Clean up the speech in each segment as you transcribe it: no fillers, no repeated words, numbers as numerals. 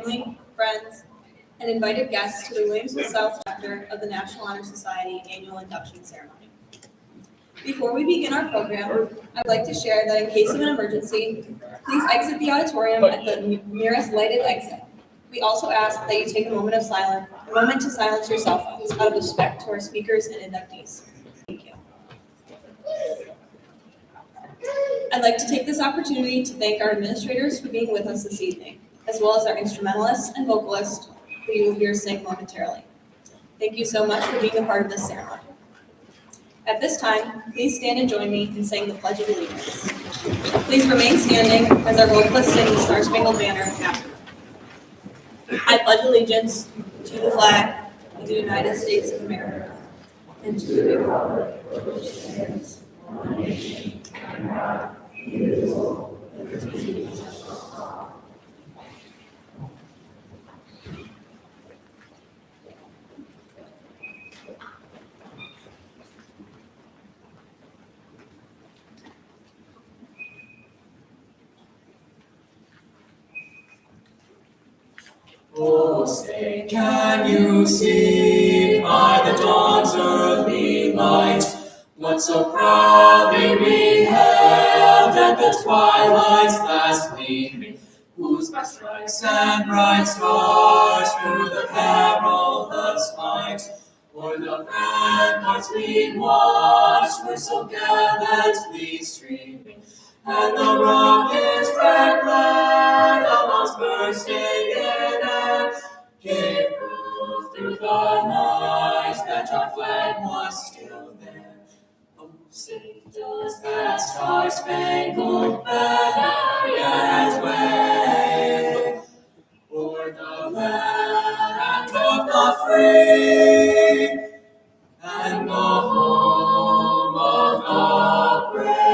family, friends, and invited guests to the Williamsville South chapter of the National Honor Society annual induction ceremony. Before we begin our program, I'd like to share that in case of an emergency, please exit the auditorium at the nearest lighted exit. We also ask that you take a moment to silence your cell phones out of respect to our speakers and inductees. Thank you. I'd like to take this opportunity to thank our administrators for being with us this evening, as well as our instrumentalists and vocalists who you will hear sing momentarily. Thank you so much for being a part of this ceremony. At this time, please stand and join me in saying the Pledge of Allegiance. Please remain standing as our vocalists sing the Star-Spangled Banner after. I pledge allegiance to the flag of the United States of America and to the republic which stands one nation under God, indivisible, with liberty and justice for all. Oh, say, can you see by the dawn's early light what so proudly we hailed at the twilight's last gleaming, whose bright stripes and bright stars through the perilous fight, o'er the ramparts we watched were so gallantly streaming, and the rocket's red glare almost bursting in air gave proof through the night that our flag was still there. Oh, sing does that star-spangled banner yet wave o'er the land of the free and the home of the brave.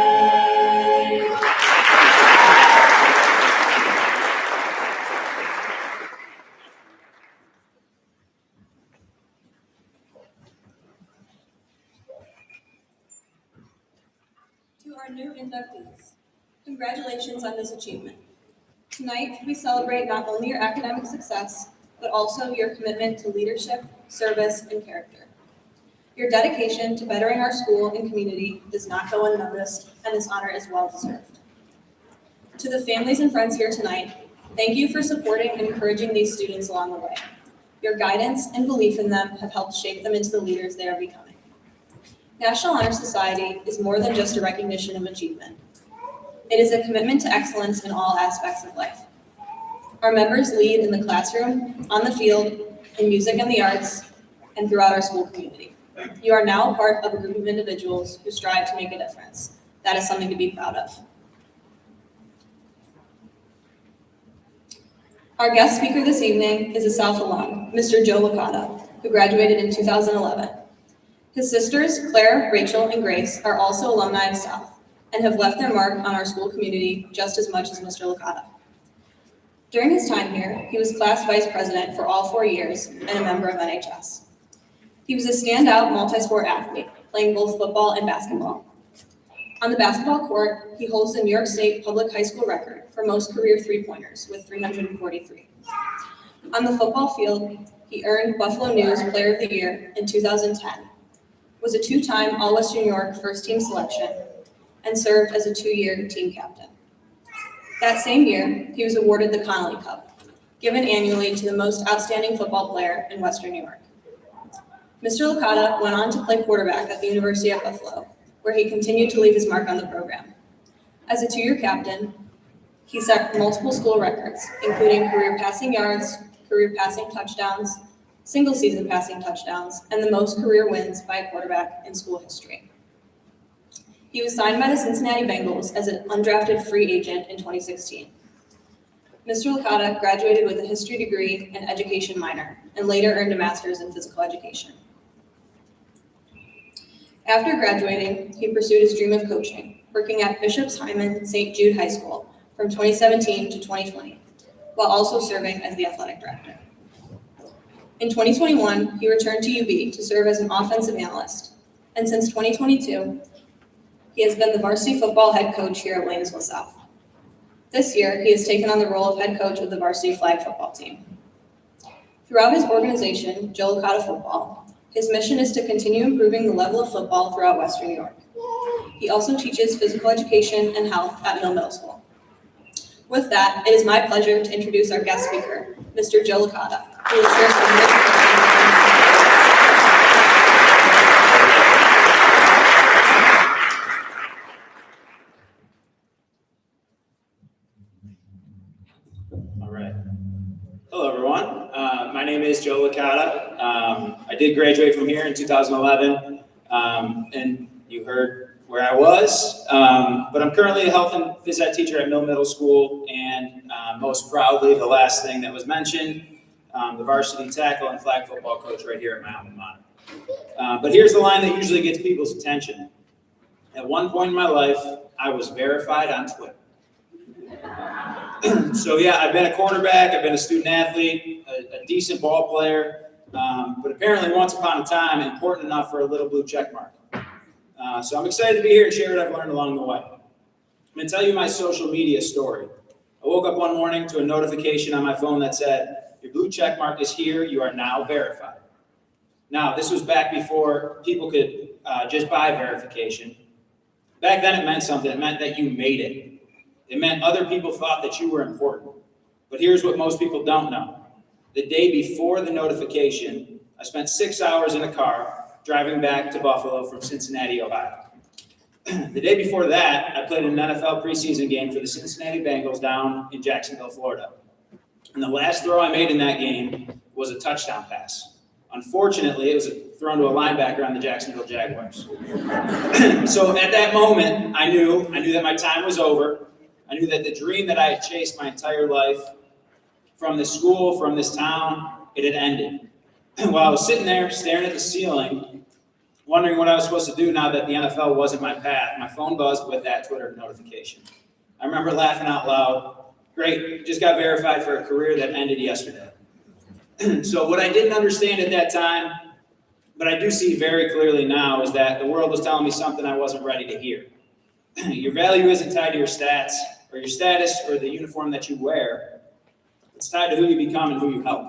To our new inductees, congratulations on this achievement. Tonight, we celebrate not only your academic success, but also your commitment to leadership, service, and character. Your dedication to bettering our school and community does not go unnoticed, and this honor is well deserved. To the families and friends here tonight, thank you for supporting and encouraging these students along the way. Your guidance and belief in them have helped shape them into the leaders they are becoming. National Honor Society is more than just a recognition of achievement. It is a commitment to excellence in all aspects of life. Our members lead in the classroom, on the field, in music and the arts, and throughout our school community. You are now a part of a group of individuals who strive to make a difference. That is something to be proud of. Our guest speaker this evening is a South alum, Mr. Joe Licata, who graduated in 2011. His sisters, Claire, Rachel, and Grace, are also alumni of South and have left their mark on our school community just as much as Mr. Licata. During his time here, he was class vice president for all 4 years and a member of NHS. He was a standout multi-sport athlete, playing both football and basketball. On the basketball court, he holds the New York State public high school record for most career three-pointers with 343. On the football field, he earned Buffalo News Player of the Year in 2010, was a 2-time All-Western New York first-team selection, and served as a 2-year team captain. That same year, he was awarded the Connolly Cup, given annually to the most outstanding football player in Western New York. Mr. Licata went on to play quarterback at the University of Buffalo, where he continued to leave his mark on the program. As a 2-year captain, he set multiple school records, including career passing yards, career passing touchdowns, single-season passing touchdowns, and the most career wins by a quarterback in school history. He was signed by the Cincinnati Bengals as an undrafted free agent in 2016. Mr. Licata graduated with a history degree and education minor, and later earned a master's in physical education. After graduating, he pursued his dream of coaching, working at Bishop's Hyman St. Jude High School from 2017 to 2020, while also serving as the athletic director. In 2021, he returned to UB to serve as an offensive analyst, and since 2022, he has been the varsity football head coach here at Williamsville South. This year, he has taken on the role of head coach of the varsity flag football team. Throughout his organization, Joe Licata Football, his mission is to continue improving the level of football throughout Western New York. He also teaches physical education and health at Mill Middle School. With that, it is my pleasure to introduce our guest speaker, Mr. Joe Licata, who will share some All right. Hello, everyone. My name is Joe Licata. I did graduate from here in 2011, and you heard where I was, but I'm currently a health and phys ed teacher at Mill Middle School, and most proudly, the last thing that was mentioned, the varsity tackle and flag football coach right here at my alma mater. But here's the line that usually gets people's attention. At one point in my life, I was verified on Twitter. So yeah, I've been a quarterback, I've been a student athlete, a decent ball player, but apparently once upon a time, important enough for a little blue check mark. So I'm excited to be here and share what I've learned along the way. I'm going to tell you my social media story. I woke up one morning to a notification on my phone that said, your blue check mark is here, you are now verified. Now, this was back before people could just buy verification. Back then it meant something, it meant that you made it. It meant other people thought that you were important. But here's what most people don't know. The day before the notification, I spent 6 hours in a car driving back to Buffalo from Cincinnati, Ohio. The day before that, I played an NFL preseason game for the Cincinnati Bengals down in Jacksonville, Florida. And the last throw I made in that game was a touchdown pass. Unfortunately, it was thrown to a linebacker on the Jacksonville Jaguars. So at that moment, I knew that my time was over. I knew that the dream that I had chased my entire life from this school, from this town, it had ended. While I was sitting there staring at the ceiling, wondering what I was supposed to do now that the NFL wasn't my path, my phone buzzed with that Twitter notification. I remember laughing out loud. Great, just got verified for a career that ended yesterday. So what I didn't understand at that time, but I do see very clearly now, is that the world was telling me something I wasn't ready to hear. Your value isn't tied to your stats or your status or the uniform that you wear. It's tied to who you become and who you help.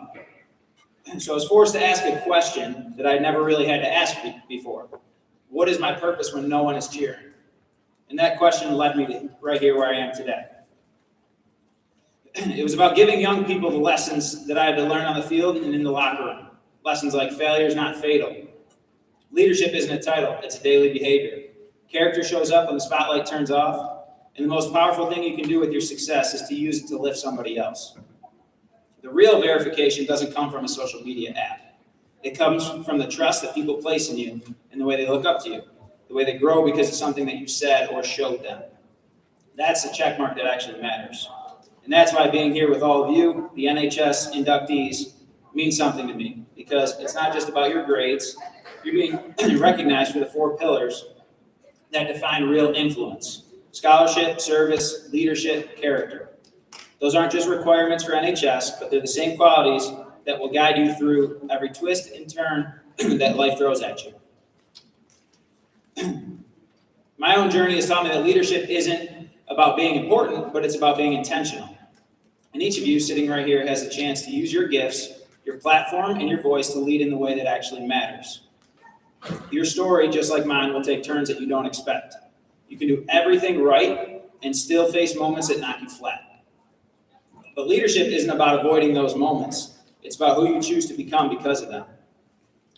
So I was forced to ask a question that I never really had to ask before. What is my purpose when no one is cheering? And that question led me to right here where I am today. It was about giving young people the lessons that I had to learn on the field and in the locker room. Lessons like failure is not fatal. Leadership isn't a title, it's a daily behavior. Character shows up when the spotlight turns off, and the most powerful thing you can do with your success is to use it to lift somebody else. The real verification doesn't come from a social media app. It comes from the trust that people place in you and the way they look up to you, the way they grow because of something that you said or showed them. That's the check mark that actually matters. And that's why being here with all of you, the NHS inductees, means something to me, because it's not just about your grades. You're being recognized for the 4 pillars that define real influence: scholarship, service, leadership, character. Those aren't just requirements for NHS, but they're the same qualities that will guide you through every twist and turn that life throws at you. My own journey has taught me that leadership isn't about being important, but it's about being intentional. And each of you sitting right here has a chance to use your gifts, your platform, and your voice to lead in the way that actually matters. Your story, just like mine, will take turns that you don't expect. You can do everything right and still face moments that knock you flat. But leadership isn't about avoiding those moments. It's about who you choose to become because of them.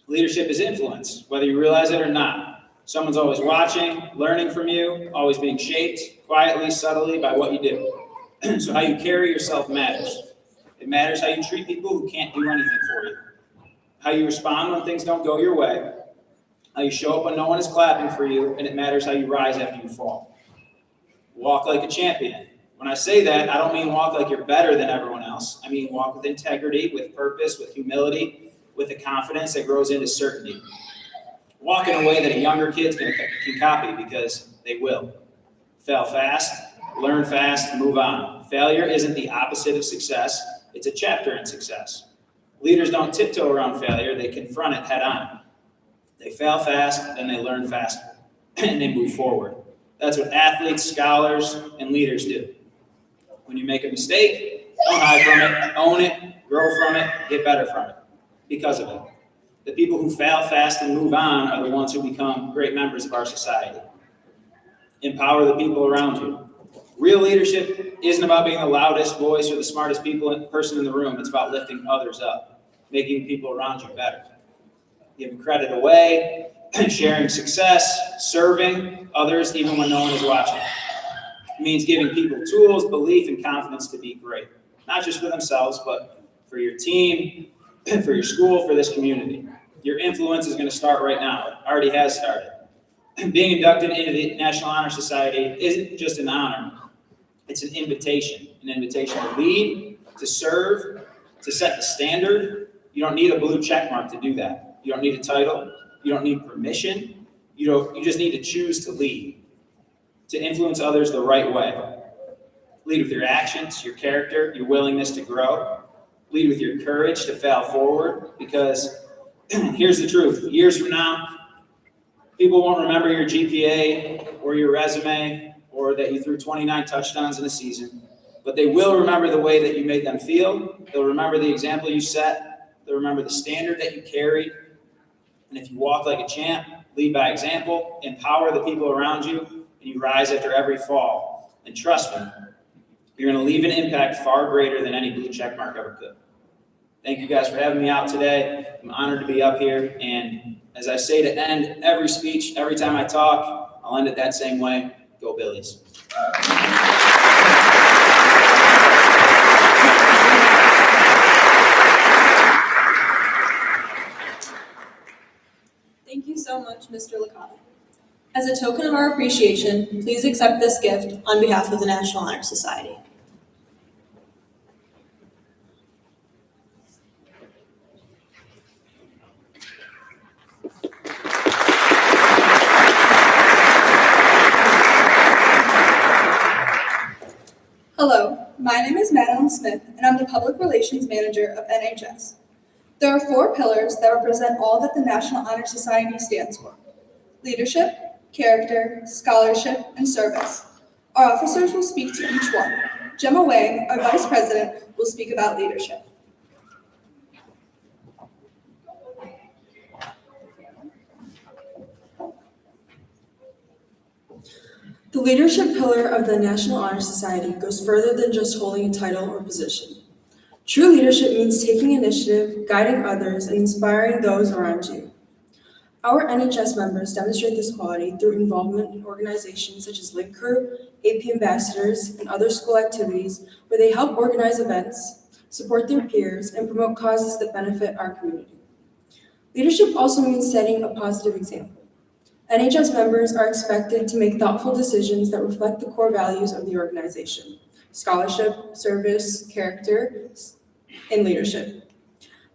Leadership is influence, whether you realize it or not. Someone's always watching, learning from you, always being shaped, quietly, subtly, by what you do. So how you carry yourself matters. It matters how you treat people who can't do anything for you. How you respond when things don't go your way. How you show up when no one is clapping for you, and it matters how you rise after you fall. Walk like a champion. When I say that, I don't mean walk like you're better than everyone else. I mean walk with integrity, with purpose, with humility, with a confidence that grows into certainty. Walk in a way that a younger kid can copy, because they will. Fail fast, learn fast, move on. Failure isn't the opposite of success. It's a chapter in success. Leaders don't tiptoe around failure. They confront it head on. They fail fast, then they learn faster, and they move forward. That's what athletes, scholars, and leaders do. When you make a mistake, don't hide from it, own it, grow from it, get better from it because of it. The people who fail fast and move on are the ones who become great members of our society. Empower the people around you. Real leadership isn't about being the loudest voice or the smartest person in the room. It's about lifting others up, making people around you better. Giving credit away, sharing success, serving others even when no one is watching. It means giving people tools, belief, and confidence to be great. Not just for themselves, but for your team, for your school, for this community. Your influence is going to start right now. It already has started. Being inducted into the National Honor Society isn't just an honor. It's an invitation to lead, to serve, to set the standard. You don't need a blue check mark to do that. You don't need a title. You don't need permission. You just need to choose to lead, to influence others the right way. Lead with your actions, your character, your willingness to grow. Lead with your courage to fail forward, because here's the truth. Years from now, people won't remember your GPA or your resume or that you threw 29 touchdowns in a season, but they will remember the way that you made them feel. They'll remember the example you set. They'll remember the standard that you carried. And if you walk like a champ, lead by example, empower the people around you, and you rise after every fall. And trust me, you're going to leave an impact far greater than any blue check mark ever could. Thank you guys for having me out today. I'm honored to be up here. And as I say to end every speech, every time I talk, I'll end it that same way. Go Billies. Thank you so much, Mr. Licata. As a token of our appreciation, please accept this gift on behalf of the National Honor Society. Hello, my name is Madeline Smith, and I'm the Public Relations Manager of NHS. There are 4 pillars that represent all that the National Honor Society stands for: leadership, character, scholarship, and service. Our officers will speak to each one. Gemma Wang, our Vice President, will speak about leadership. The leadership pillar of the National Honor Society goes further than just holding a title or position. True leadership means taking initiative, guiding others, and inspiring those around you. Our NHS members demonstrate this quality through involvement in organizations such as Link Crew, AP Ambassadors, and other school activities where they help organize events, support their peers, and promote causes that benefit our community. Leadership also means setting a positive example. NHS members are expected to make thoughtful decisions that reflect the core values of the organization: scholarship, service, character, and leadership.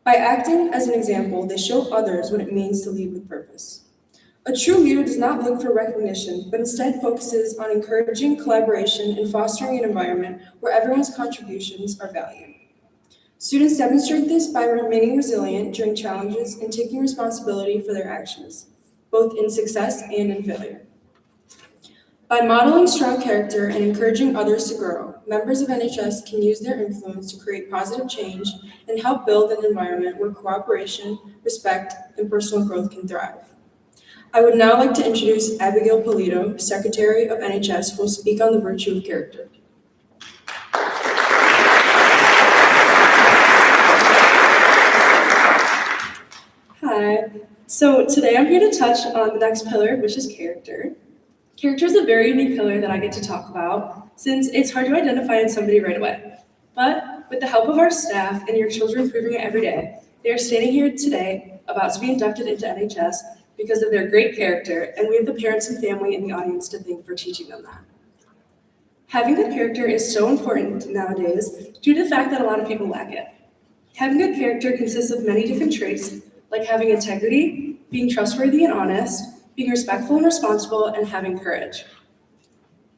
By acting as an example, they show others what it means to lead with purpose. A true leader does not look for recognition, but instead focuses on encouraging collaboration and fostering an environment where everyone's contributions are valued. Students demonstrate this by remaining resilient during challenges and taking responsibility for their actions, both in success and in failure. By modeling strong character and encouraging others to grow, members of NHS can use their influence to create positive change and help build an environment where cooperation, respect, and personal growth can thrive. I would now like to introduce Abigail Polito, Secretary of NHS, who will speak on the virtue of character. Hi. So today I'm here to touch on the next pillar, which is character. Character is a very unique pillar that I get to talk about, since it's hard to identify in somebody right away. But with the help of our staff and your children proving it every day, they are standing here today about to be inducted into NHS because of their great character, and we have the parents and family in the audience to thank for teaching them that. Having good character is so important nowadays due to the fact that a lot of people lack it. Having good character consists of many different traits, like having integrity, being trustworthy and honest, being respectful and responsible, and having courage.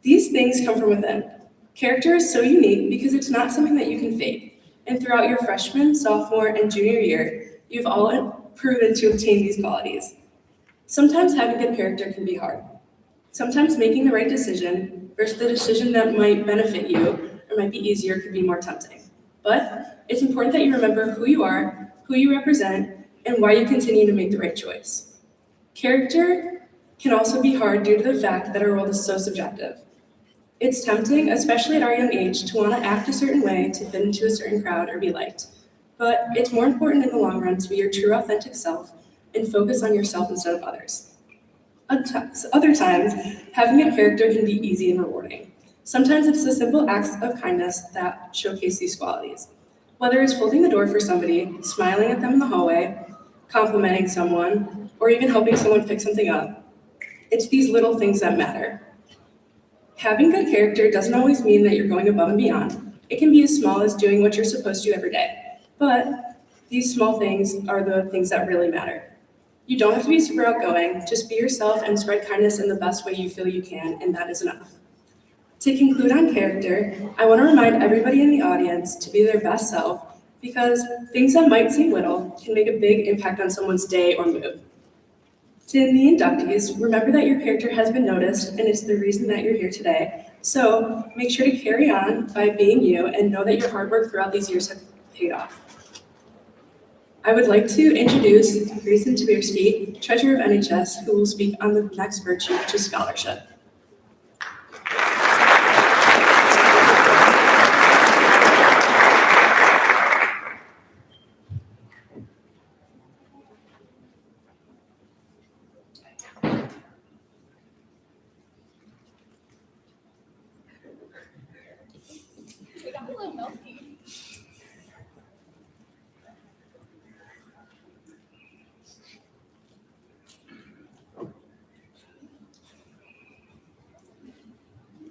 These things come from within. Character is so unique because it's not something that you can fake. And throughout your freshman, sophomore, and junior year, you've all proven to obtain these qualities. Sometimes having good character can be hard. Sometimes making the right decision versus the decision that might benefit you, or might be easier, could be more tempting. But it's important that you remember who you are, who you represent, and why you continue to make the right choice. Character can also be hard due to the fact that our world is so subjective. It's tempting, especially at our young age, to want to act a certain way to fit into a certain crowd or be liked. But it's more important in the long run to be your true, authentic self and focus on yourself instead of others. Other times, having a character can be easy and rewarding. Sometimes it's the simple acts of kindness that showcase these qualities. Whether it's holding the door for somebody, smiling at them in the hallway, complimenting someone, or even helping someone pick something up, it's these little things that matter. Having good character doesn't always mean that you're going above and beyond. It can be as small as doing what you're supposed to every day. But these small things are the things that really matter. You don't have to be super outgoing, just be yourself and spread kindness in the best way you feel you can, and that is enough. To conclude on character, I want to remind everybody in the audience to be their best self, because things that might seem little can make a big impact on someone's day or mood. To the inductees, remember that your character has been noticed and it's the reason that you're here today. So make sure to carry on by being you and know that your hard work throughout these years has paid off. I would like to introduce Grayson Tabirsky, Treasurer of NHS, who will speak on the next virtue, which is scholarship.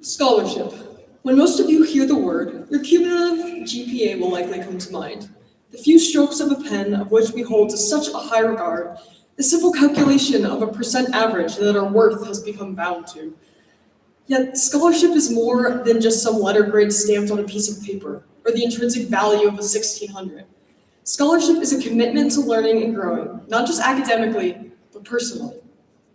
Scholarship. When most of you hear the word, your cumulative GPA will likely come to mind. The few strokes of a pen of which we hold to such a high regard, the simple calculation of a percent average that our worth has become bound to. Yet scholarship is more than just some letter grade stamped on a piece of paper, or the intrinsic value of a 1600. Scholarship is a commitment to learning and growing, not just academically, but personally.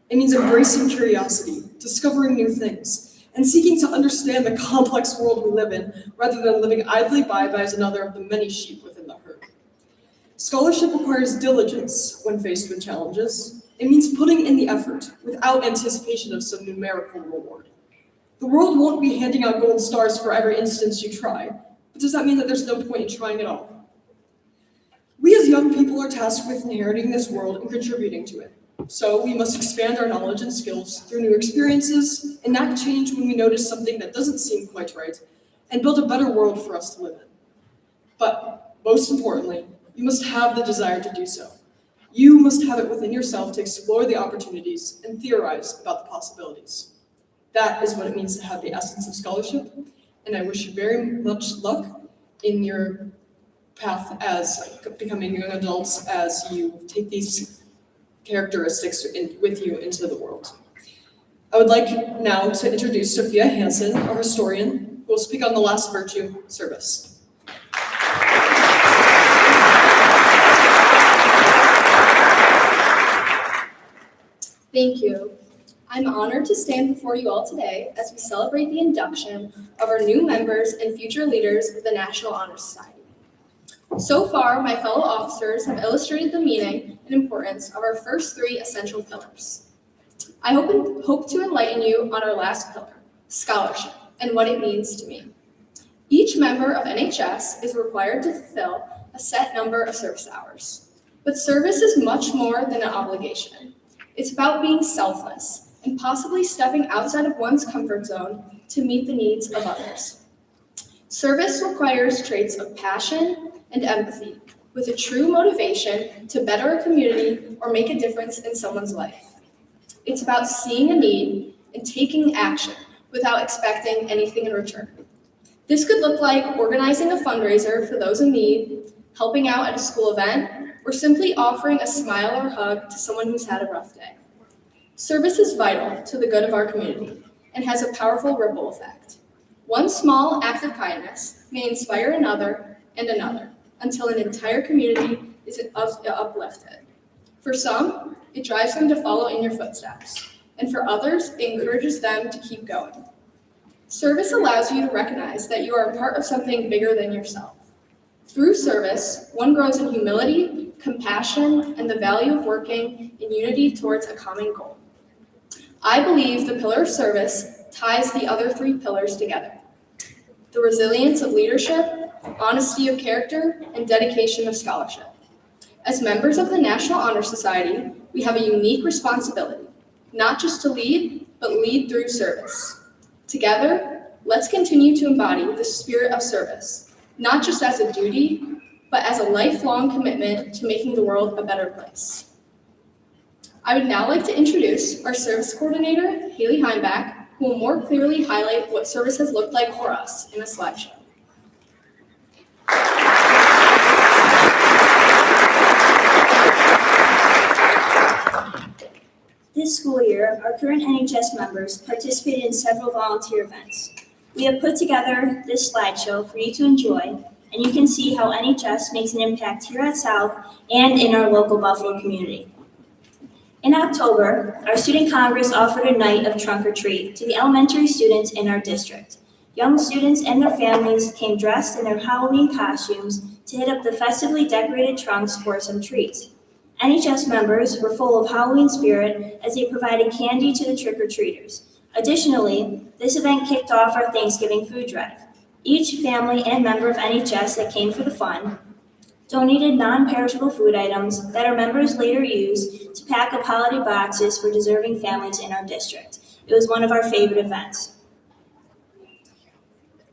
It means embracing curiosity, discovering new things, and seeking to understand the complex world we live in, rather than living idly by as another of the many sheep within the herd. Scholarship requires diligence when faced with challenges. It means putting in the effort without anticipation of some numerical reward. The world won't be handing out gold stars for every instance you try, but does that mean that there's no point in trying at all? We as young people are tasked with inheriting this world and contributing to it. So we must expand our knowledge and skills through new experiences, enact change when we notice something that doesn't seem quite right, and build a better world for us to live in. But most importantly, you must have the desire to do so. You must have it within yourself to explore the opportunities and theorize about the possibilities. That is what it means to have the essence of scholarship, and I wish you very much luck in your path as becoming young adults as you take these characteristics with you into the world. I would like now to introduce Sophia Hansen, a historian, who will speak on the last virtue, service. Thank you. I'm honored to stand before you all today as we celebrate the induction of our new members and future leaders of the National Honor Society. So far, my fellow officers have illustrated the meaning and importance of our first three essential pillars. I hope to enlighten you on our last pillar, scholarship, and what it means to me. Each member of NHS is required to fulfill a set number of service hours. But service is much more than an obligation. It's about being selfless and possibly stepping outside of one's comfort zone to meet the needs of others. Service requires traits of passion and empathy, with a true motivation to better a community or make a difference in someone's life. It's about seeing a need and taking action without expecting anything in return. This could look like organizing a fundraiser for those in need, helping out at a school event, or simply offering a smile or hug to someone who's had a rough day. Service is vital to the good of our community and has a powerful ripple effect. One small act of kindness may inspire another and another, until an entire community is uplifted. For some, it drives them to follow in your footsteps, and for others, it encourages them to keep going. Service allows you to recognize that you are a part of something bigger than yourself. Through service, one grows in humility, compassion, and the value of working in unity towards a common goal. I believe the pillar of service ties the other three pillars together: the resilience of leadership, honesty of character, and dedication of scholarship. As members of the National Honor Society, we have a unique responsibility, not just to lead, but lead through service. Together, let's continue to embody the spirit of service, not just as a duty, but as a lifelong commitment to making the world a better place. I would now like to introduce our service coordinator, Haley Heimbach, who will more clearly highlight what service has looked like for us in a slideshow. This school year, our current NHS members participated in several volunteer events. We have put together this slideshow for you to enjoy, and you can see how NHS makes an impact here at South and in our local Buffalo community. In October, our Student Congress offered a night of trunk or treat to the elementary students in our district. Young students and their families came dressed in their Halloween costumes to hit up the festively decorated trunks for some treats. NHS members were full of Halloween spirit as they provided candy to the trick-or-treaters. Additionally, this event kicked off our Thanksgiving food drive. Each family and member of NHS that came for the fun donated non-perishable food items that our members later used to pack up holiday boxes for deserving families in our district. It was one of our favorite events.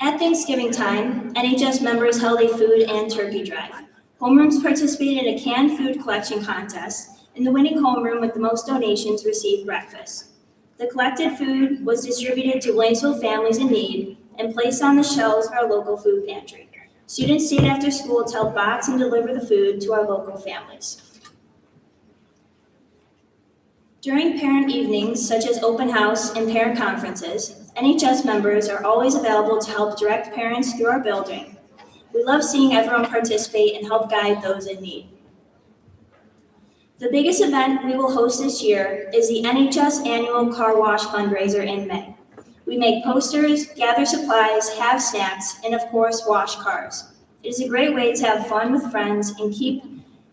At Thanksgiving time, NHS members held a food and turkey drive. Homerooms participated in a canned food collection contest, and the winning homeroom with the most donations received breakfast. The collected food was distributed to Williamsville families in need and placed on the shelves of our local food pantry. Students stayed after school to help box and deliver the food to our local families. During parent evenings, such as open house and parent conferences, NHS members are always available to help direct parents through our building. We love seeing everyone participate and help guide those in need. The biggest event we will host this year is the NHS Annual Car Wash Fundraiser in May. We make posters, gather supplies, have snacks, and of course, wash cars. It is a great way to have fun with friends and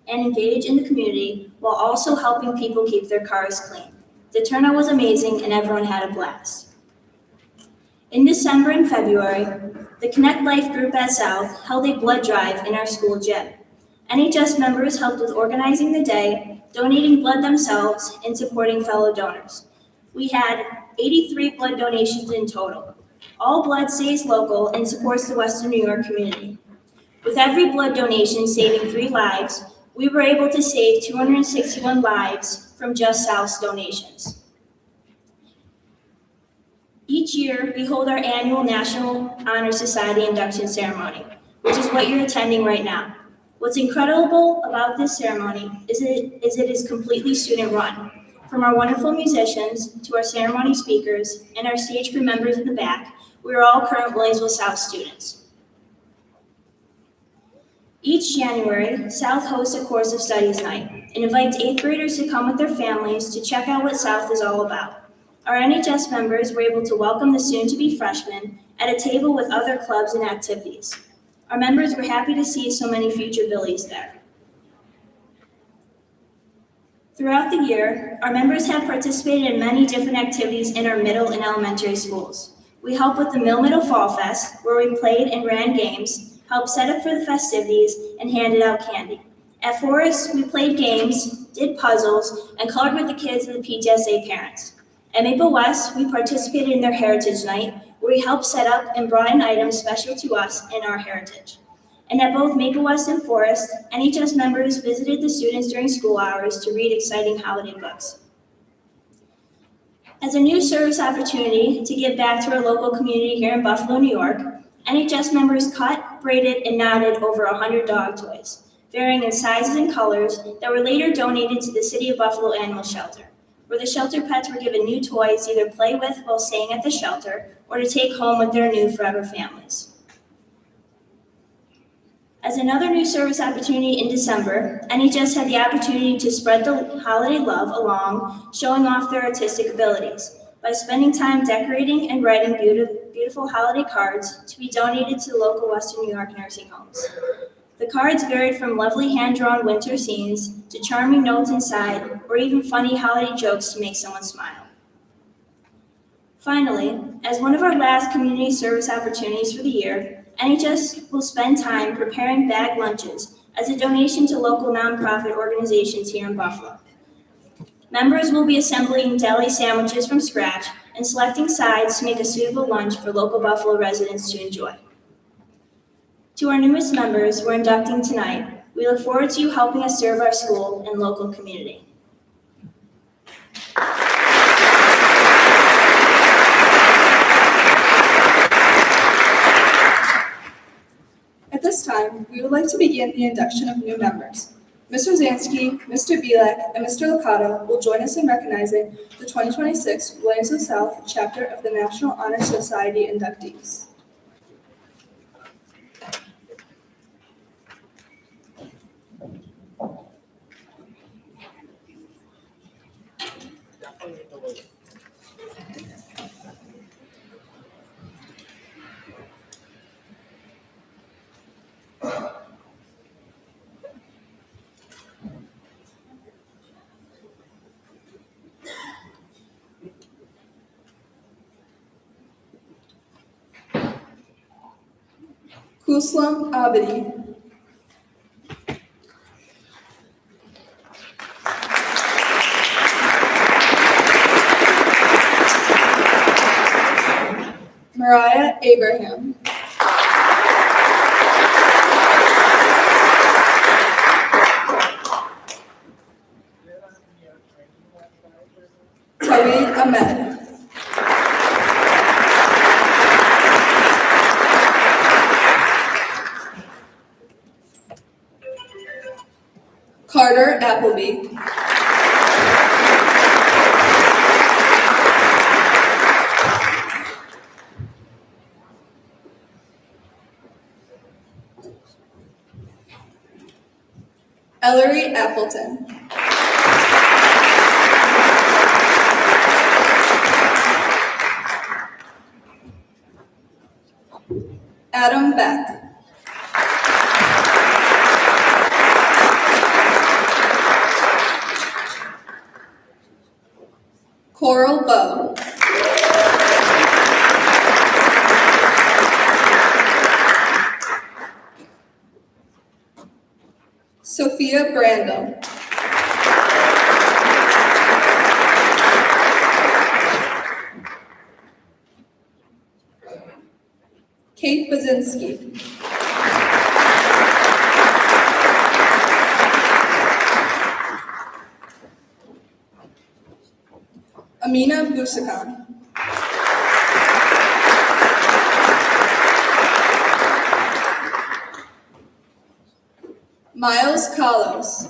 engage in the community while also helping people keep their cars clean. The turnout was amazing and everyone had a blast. In December and February, the Connect Life group at South held a blood drive in our school gym. NHS members helped with organizing the day, donating blood themselves, and supporting fellow donors. We had 83 blood donations in total. All blood stays local and supports the Western New York community. With every blood donation saving 3 lives, we were able to save 261 lives from just South's donations. Each year, we hold our annual National Honor Society induction ceremony, which is what you're attending right now. What's incredible about this ceremony is it is completely student-run. From our wonderful musicians to our ceremony speakers and our stage crew members in the back, we are all current Williamsville South students. Each January, South hosts a course of studies night and invites 8th graders to come with their families to check out what South is all about. Our NHS members were able to welcome the soon-to-be freshmen at a table with other clubs and activities. Our members were happy to see so many future Billies there. Throughout the year, our members have participated in many different activities in our middle and elementary schools. We helped with the Middle Fall Fest, where we played and ran games, helped set up for the festivities, and handed out candy. At Forest, we played games, did puzzles, and colored with the kids and the PTSA parents. At Maple West, we participated in their Heritage Night, where we helped set up and brought in items special to us and our heritage. And at both Maple West and Forest, NHS members visited the students during school hours to read exciting holiday books. As a new service opportunity to give back to our local community here in Buffalo, New York, NHS members cut, braided, and knotted over 100 dog toys, varying in sizes and colors, that were later donated to the City of Buffalo Animal Shelter, where the shelter pets were given new toys to either play with while staying at the shelter or to take home with their new forever families. As another new service opportunity in December, NHS had the opportunity to spread the holiday love along, showing off their artistic abilities. by spending time decorating and writing beautiful holiday cards to be donated to local Western New York nursing homes. The cards varied from lovely hand-drawn winter scenes to charming notes inside, or even funny holiday jokes to make someone smile. Finally, as one of our last community service opportunities for the year, NHS will spend time preparing bag lunches as a donation to local nonprofit organizations here in Buffalo. Members will be assembling deli sandwiches from scratch and selecting sides to make a suitable lunch for local Buffalo residents to enjoy. To our newest members we're inducting tonight, we look forward to you helping us serve our school and local community. At this time, we would like to begin the induction of new members. Mr. Zansky, Mr. Bielek, and Mr. Licata will join us in recognizing the 2026 Williamsville South chapter of the National Honor Society inductees. Kuslam Abedi. Mariah Abraham. Tawid Ahmed. Carter Appleby. Ellery Appleton. Adam Beck. Coral Bow. Sophia Brandel. Kate Bazinski. Amina Busakan. Miles Carlos.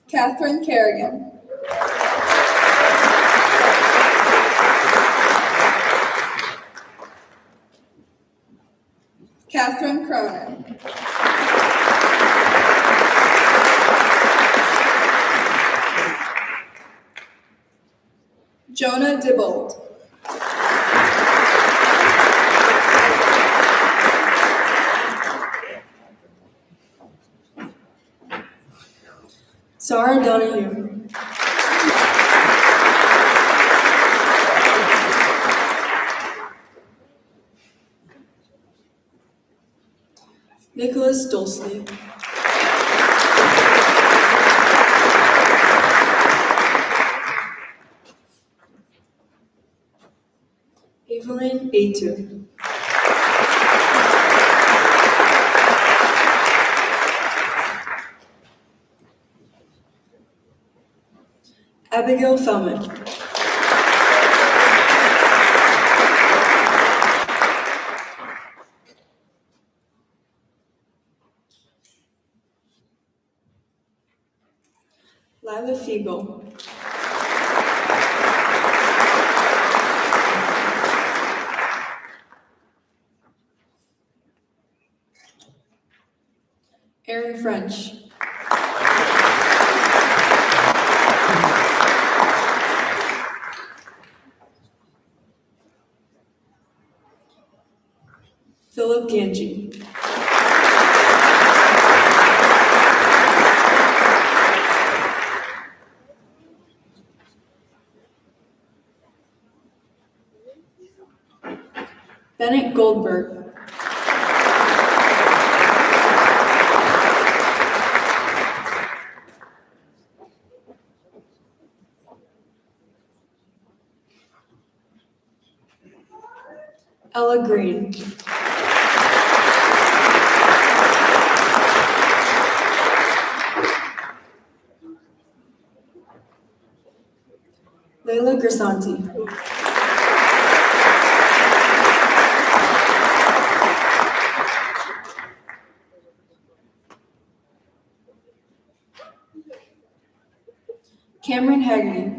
Catherine Kerrigan. Catherine Cronin. Jonah Dibold. Sarah Donahue. Nicholas Dolsley. Evelyn Aitu. Abigail Fellman. Lila Fiegel. Aaron French. Philip Ganji. Bennett Goldberg. Ella Green. Leila Grisanti. Cameron Haggerty.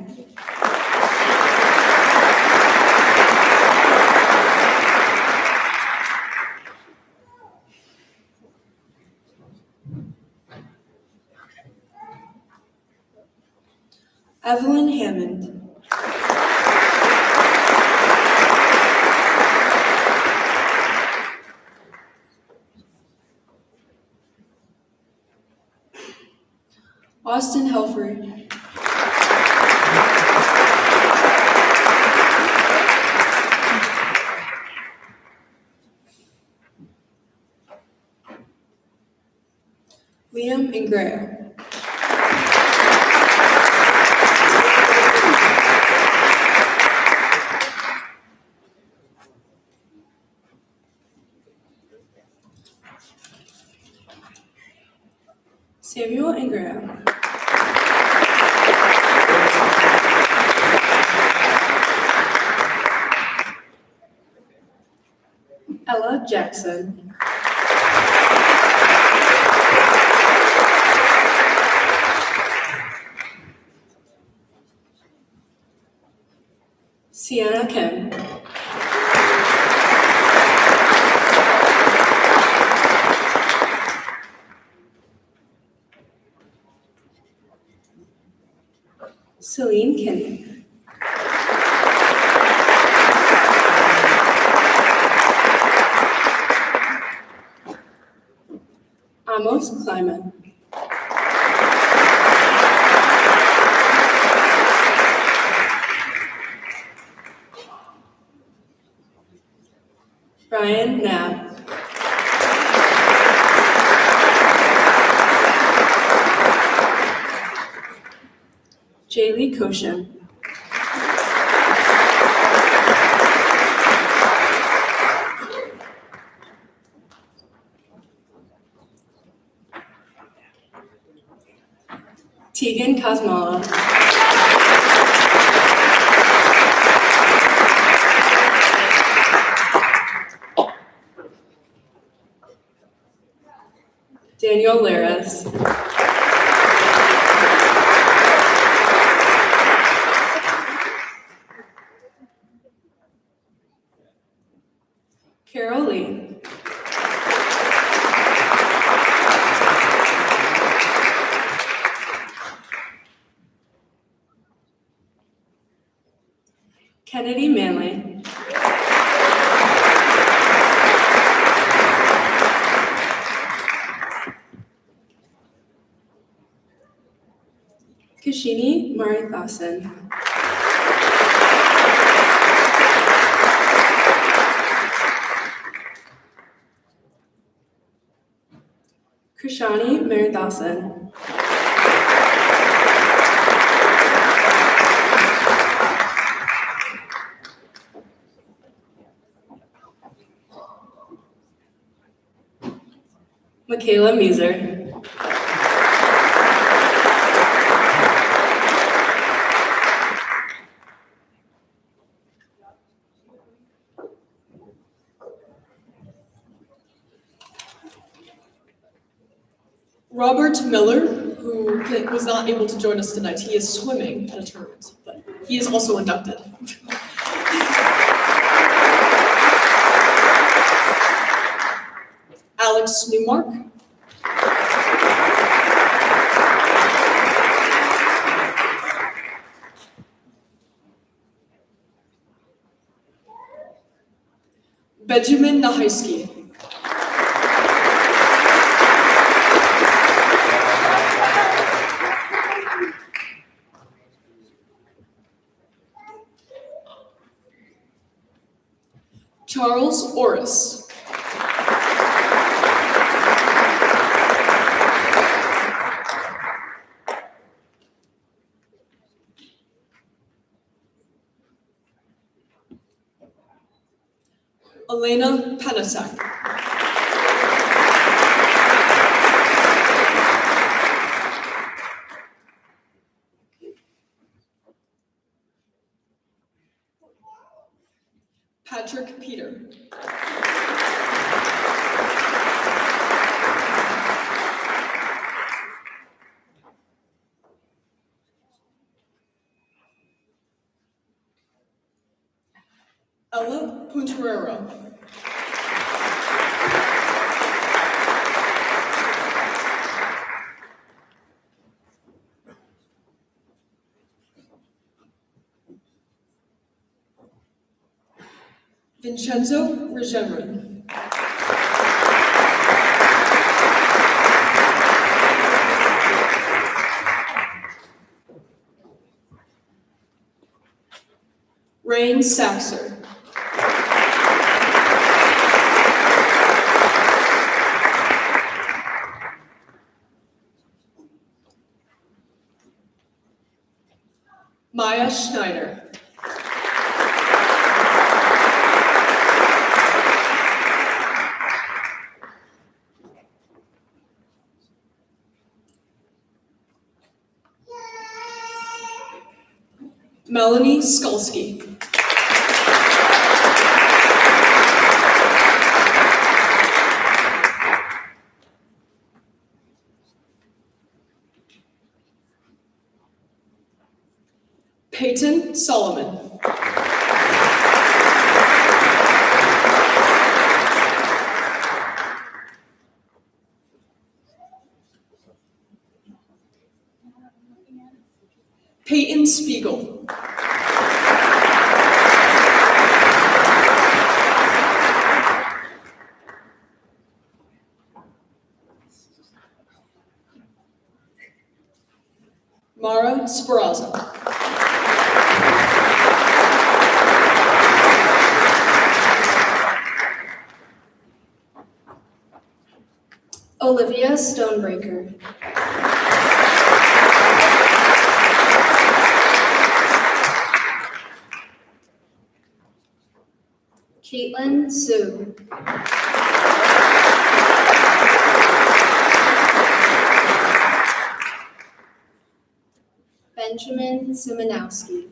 Evelyn Hammond. Austin Helfrey. Liam Ingrao. Samuel Ingrao. Ella Jackson. Sienna Kim. Celine Kinney. Amos Kleiman. Brian Knapp. Jaylee Koshin. Tegan Kosmala. Daniel Laris. Carol Lee. Kennedy Manley. Kashini Marithasan. Krishani Marithasan. Michaela Meeser. Robert Miller, who was not able to join us tonight, he is swimming at a tournament, but he is also inducted. Alex Newmark. Benjamin Nahiski. Charles Orris. Elena Panasek. Patrick Peter. Ella Punterero. Vincenzo Regeneron. Rain Saxer. Maya Schneider. Melanie Skulski. Peyton Solomon. Peyton Spiegel. Mara Speranza. Olivia Stonebreaker. Caitlin Sue. Benjamin Simonowski.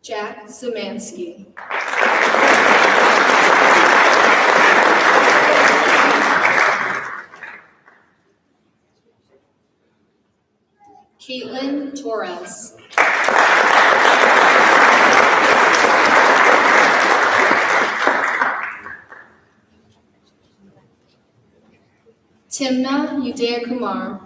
Jack Szymanski. Caitlin Torres. Timna Udaya Kumar.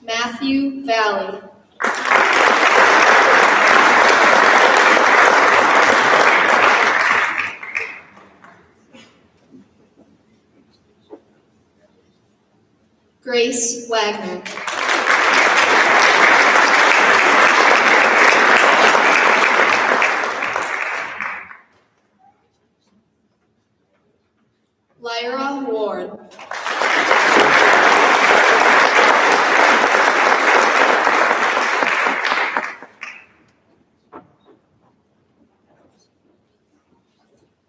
Matthew Valley. Grace Wagner. Lyra Ward.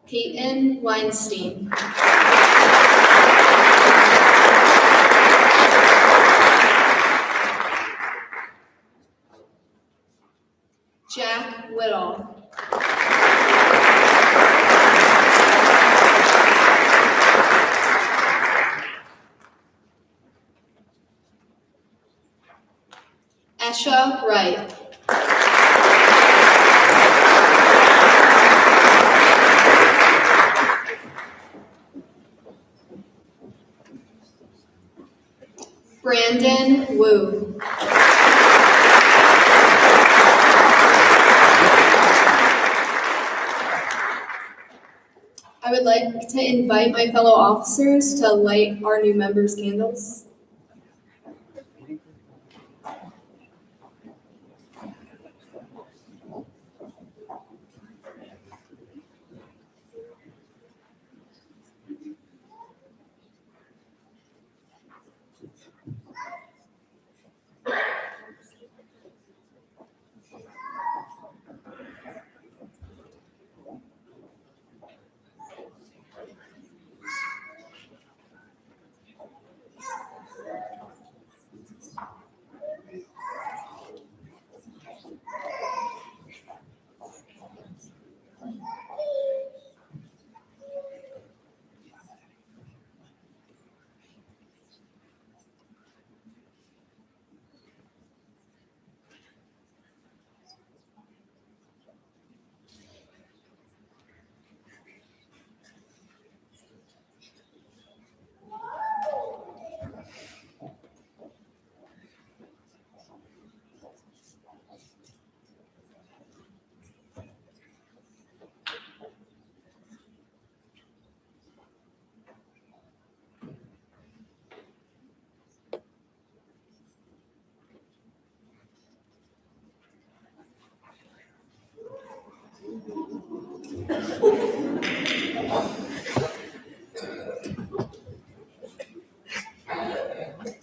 Peyton Weinstein. Jack Whittle. Esha Wright. Brandon Wu. I would like to invite my fellow officers to light our new members' candles.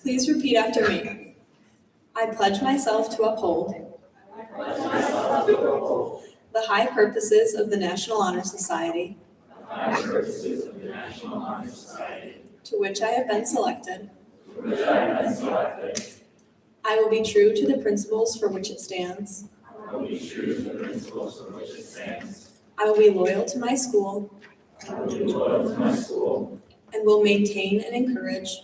Please repeat after me. I pledge myself to uphold the high purposes of the National Honor Society to which I have been selected. I will be true to the principles for which it stands. I will be loyal to my school and will maintain and encourage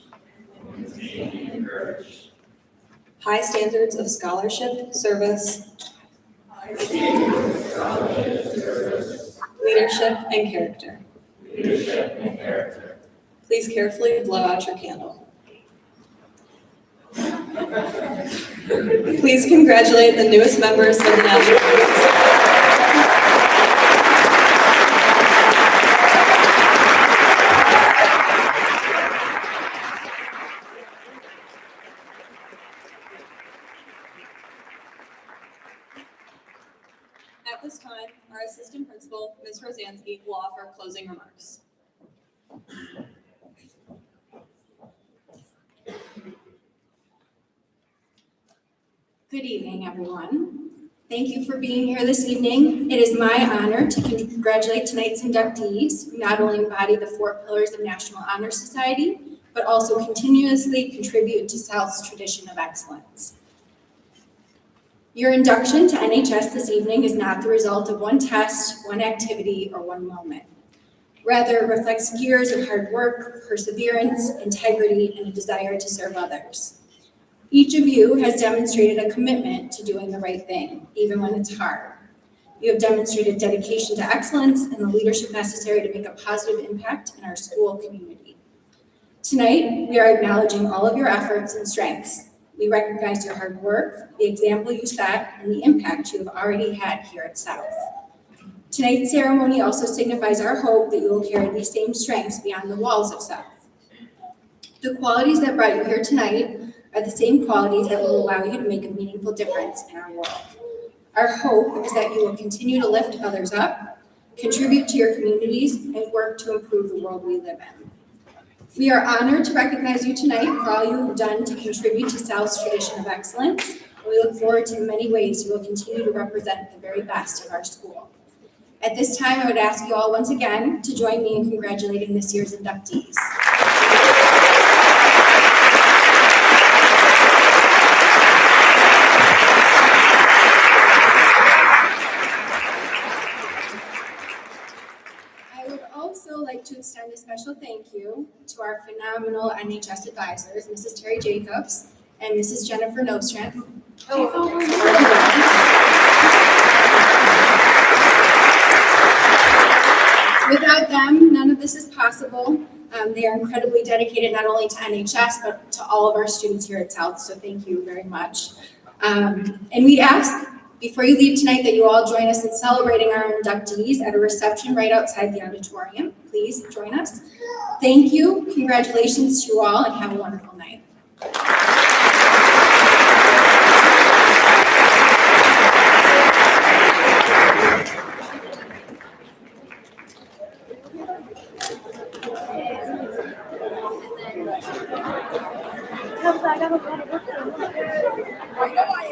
high standards of scholarship, service, leadership, and character. Please carefully blow out your candle. Please congratulate the newest members of the National Honor Society. At this time, our assistant principal, Ms. Rosansky, will offer closing remarks. Good evening, everyone. Thank you for being here this evening. It is my honor to congratulate tonight's inductees, who not only embody the 4 pillars of National Honor Society, but also continuously contribute to South's tradition of excellence. Your induction to NHS this evening is not the result of one test, one activity, or one moment. Rather, it reflects years of hard work, perseverance, integrity, and a desire to serve others. Each of you has demonstrated a commitment to doing the right thing, even when it's hard. You have demonstrated dedication to excellence and the leadership necessary to make a positive impact in our school community. Tonight, we are acknowledging all of your efforts and strengths. We recognize your hard work, the example you set, and the impact you have already had here at South. Tonight's ceremony also signifies our hope that you will carry these same strengths beyond the walls of South. The qualities that brought you here tonight are the same qualities that will allow you to make a meaningful difference in our world. Our hope is that you will continue to lift others up, contribute to your communities, and work to improve the world we live in. We are honored to recognize you tonight for all you have done to contribute to South's tradition of excellence, and we look forward to the many ways you will continue to represent the very best of our school. At this time, I would ask you all once again to join me in congratulating this year's inductees. Like to extend a special thank you to our phenomenal NHS advisors, Mrs. Terry Jacobs and Mrs. Jennifer Nostrand. Without them, none of this is possible. They are incredibly dedicated not only to NHS, but to all of our students here at South, so thank you very much. And we ask, Before you leave tonight, that you all join us in celebrating our inductees at a reception right outside the auditorium. Please join us. Thank you, congratulations to you all, and have a wonderful night. I